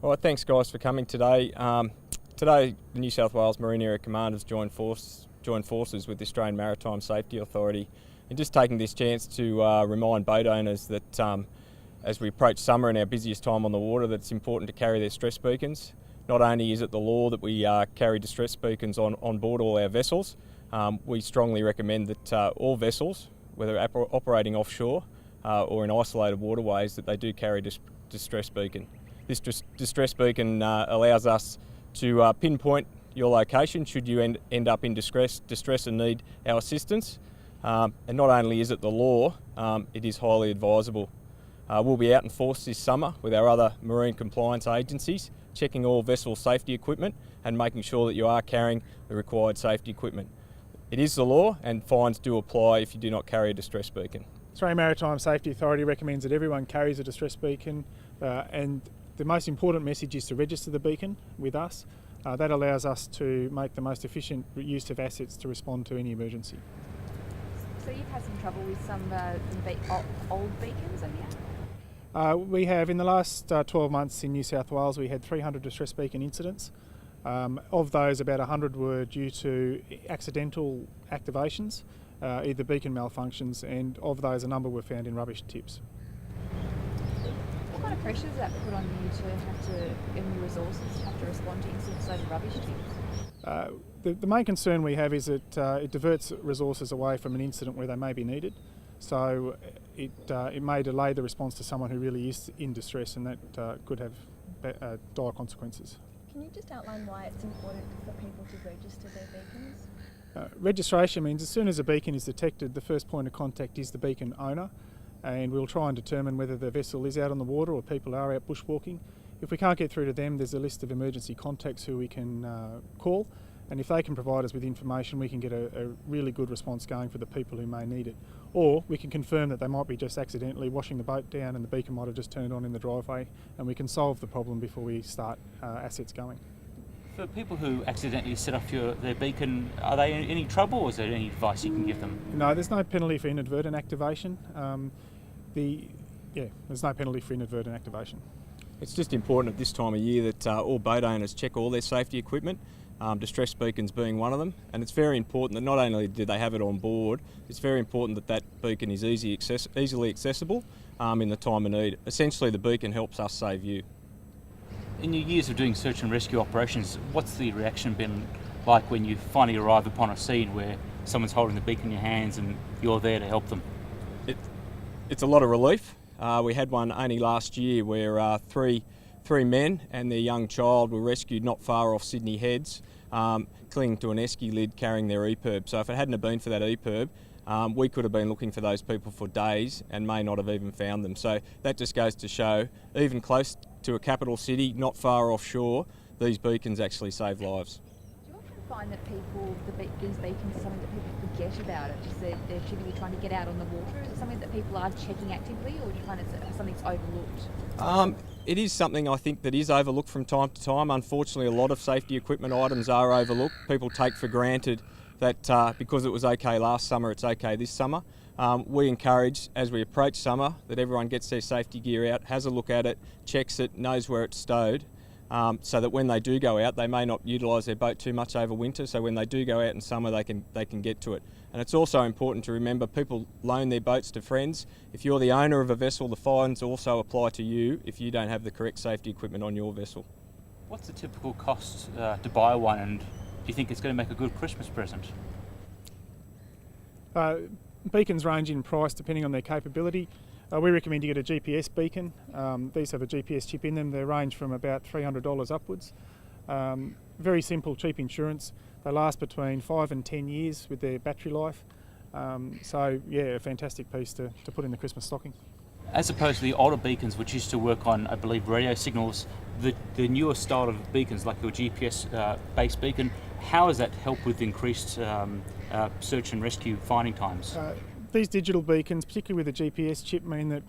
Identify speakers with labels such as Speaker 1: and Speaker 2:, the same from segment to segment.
Speaker 1: All right, thanks guys for coming today. Today, the New South Wales Marine Area Command has joined forces with the Australian Maritime Safety Authority, and just taking this chance to remind boat owners that as we approach summer and our busiest time on the water, that it's important to carry their distress beacons. Not only is it the law that we carry distress beacons on board all our vessels, we strongly recommend that all vessels, whether operating offshore or in isolated waterways, that they do carry distress beacon. This distress beacon allows us to pinpoint your location should you end up in distress and need our assistance. And not only is it the law, it is highly advisable. We'll be out in force this summer with our other marine compliance agencies, checking all vessel safety equipment and making sure that you are carrying the required safety equipment. It is the law, and fines do apply if you do not carry a distress beacon.
Speaker 2: Australian Maritime Safety Authority recommends that everyone carries a distress beacon, and the most important message is to register the beacon with us. That allows us to make the most efficient use of assets to respond to any emergency.
Speaker 3: So you've had some trouble with some old beacons, have you?
Speaker 2: We have, in the last 12 months in New South Wales, we had 300 distress beacon incidents. Of those, about 100 were due to accidental activations, either beacon malfunctions, and of those a number were found in rubbish tips.
Speaker 3: What kind of pressure does that put on you to have to, and your resources, have to respond to incidents over rubbish tips?
Speaker 2: The main concern we have is that it diverts resources away from an incident where they may be needed. So it may delay the response to someone who really is in distress, and that could have dire consequences.
Speaker 4: Can you just outline why it's important for people to register their beacons?
Speaker 2: Registration means as soon as a beacon is detected, the first point of contact is the beacon owner, and we'll try and determine whether the vessel is out on the water or people are out bushwalking. If we can't get through to them, there's a list of emergency contacts who we can call, and if they can provide us with information, we can get a really good response going for the people who may need it. Or we can confirm that they might be just accidentally washing the boat down and the beacon might have just turned on in the driveway, and we can solve the problem before we start assets going.
Speaker 5: For people who accidentally set off their beacon, are they in any trouble, or is there any advice you can give them?
Speaker 2: No, there's no penalty for inadvertent activation. There's no penalty for inadvertent activation.
Speaker 1: It's just important at this time of year that all boat owners check all their safety equipment, distress beacons being one of them, and it's very important that not only do they have it on board, it's very important that that beacon is easily accessible in the time of need. Essentially, the beacon helps us save you.
Speaker 5: In your years of doing search and rescue operations, what's the reaction been like when you finally arrive upon a scene where someone's holding the beacon in your hands and you're there to help them?
Speaker 1: It's a lot of relief. We had one only last year where three men and their young child were rescued not far off Sydney Heads, clinging to an esky lid carrying their EPIRB. So if it hadn't have been for that EPIRB, we could have been looking for those people for days and may not have even found them. So that just goes to show, even close to a capital city, not far offshore, these beacons actually save lives.
Speaker 3: Do you often find that these beacons are something that people forget about it, just that they're typically trying to get out on the water? Is it something that people are checking actively, or do you find it's something that's overlooked?
Speaker 1: It is something I think that is overlooked from time to time. Unfortunately, a lot of safety equipment items are overlooked. People take for granted that because it was okay last summer, it's okay this summer. We encourage, as we approach summer, that everyone gets their safety gear out, has a look at it, checks it, knows where it's stowed, so that when they do go out, they may not utilise their boat too much over winter, so when they do go out in summer, they can get to it. And it's also important to remember people loan their boats to friends. If you're the owner of a vessel, the fines also apply to you if you don't have the correct safety equipment on your vessel.
Speaker 5: What's the typical cost to buy one, and do you think it's going to make a good Christmas present?
Speaker 2: Beacons range in price depending on their capability. We recommend you get a GPS beacon. These have a GPS chip in them. They range from about $300 upwards. Very simple, cheap insurance. They last between 5 and 10 years with their battery life. A fantastic piece to put in the Christmas stocking.
Speaker 5: As opposed to the older beacons which used to work on, I believe, radio signals, the newer style of beacons like your GPS-based beacon, how has that helped with increased search and rescue finding times?
Speaker 2: These digital beacons, particularly with a GPS chip, mean that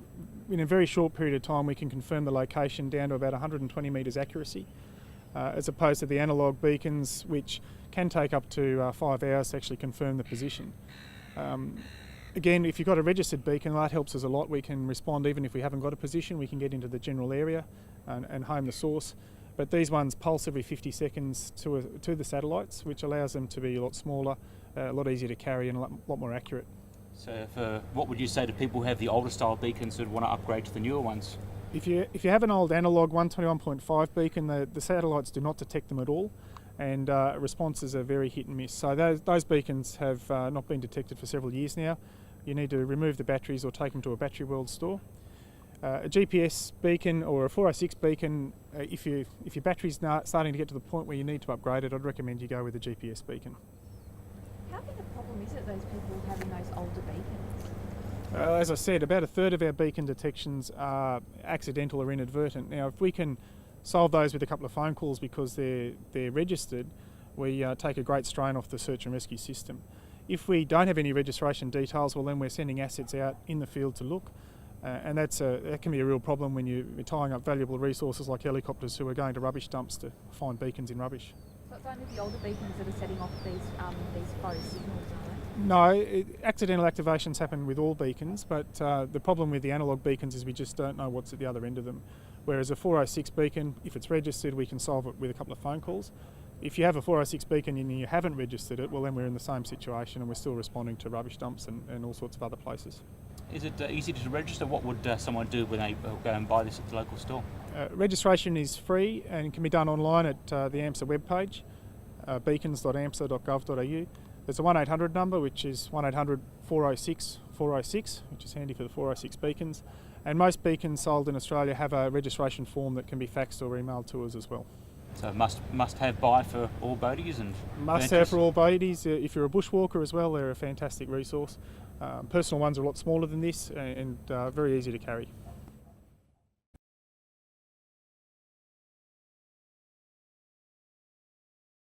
Speaker 2: in a very short period of time we can confirm the location down to about 120 metres accuracy, as opposed to the analogue beacons which can take up to 5 hours to actually confirm the position. Again, if you've got a registered beacon, that helps us a lot. We can respond even if we haven't got a position. We can get into the general area and home the source. But these ones pulse every 50 seconds to the satellites, which allows them to be a lot smaller, a lot easier to carry and a lot more accurate.
Speaker 5: So what would you say to people who have the older style beacons that want to upgrade to the newer ones?
Speaker 2: If you have an old analog 121.5 beacon, the satellites do not detect them at all, and responses are very hit and miss. So those beacons have not been detected for several years now. You need to remove the batteries or take them to a Battery World store. A GPS beacon or a 406 beacon, if your battery's starting to get to the point where you need to upgrade it, I'd recommend you go with a GPS beacon.
Speaker 3: How big a problem is it, those people having those older beacons?
Speaker 2: As I said, about a third of our beacon detections are accidental or inadvertent. Now, if we can solve those with a couple of phone calls because they're registered, we take a great strain off the search and rescue system. If we don't have any registration details, well then we're sending assets out in the field to look. And that can be a real problem when you're tying up valuable resources like helicopters who are going to rubbish dumps to find beacons in rubbish.
Speaker 3: So it's only the older beacons that are setting off these faux signals, are they?
Speaker 2: No, accidental activations happen with all beacons, but the problem with the analogue beacons is we just don't know what's at the other end of them. Whereas a 406 beacon, if it's registered, we can solve it with a couple of phone calls. If you have a 406 beacon and you haven't registered it, well then we're in the same situation and we're still responding to rubbish dumps and all sorts of other places.
Speaker 5: Is it easy to register? What would someone do when they go and buy this at the local store?
Speaker 2: Registration is free and can be done online at the AMSA webpage, beacons.amsa.gov.au. There's a 1800 number, which is 1800 406 406, which is handy for the 406 beacons. And most beacons sold in Australia have a registration form that can be faxed or emailed to us as well.
Speaker 5: So must have buy for all boaties and
Speaker 2: must have for all boaties. If you're a bushwalker as well, they're a fantastic resource. Personal ones are a lot smaller than this and very easy to carry.